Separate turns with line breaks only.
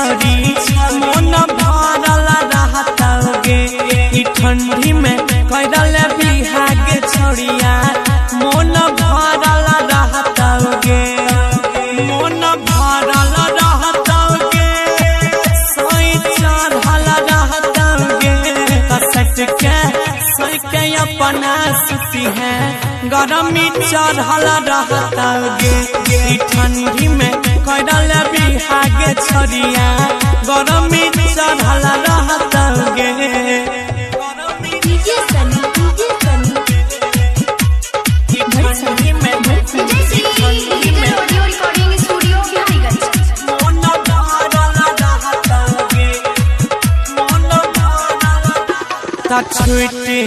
छोड़ी मन भरल रहतगे। ई ठंडी में करल बिहाग छोड़िया मन भरल रहतगे। मन भरल रहतगे सोई चढ़ल रहतगे। कसट के सोई के अपना सुती है गरमी चढ़ल रहतगे। ई ठंडी में करल बिहाग छोड़िया गरमी चढ़ल रहतगे। छुट्टी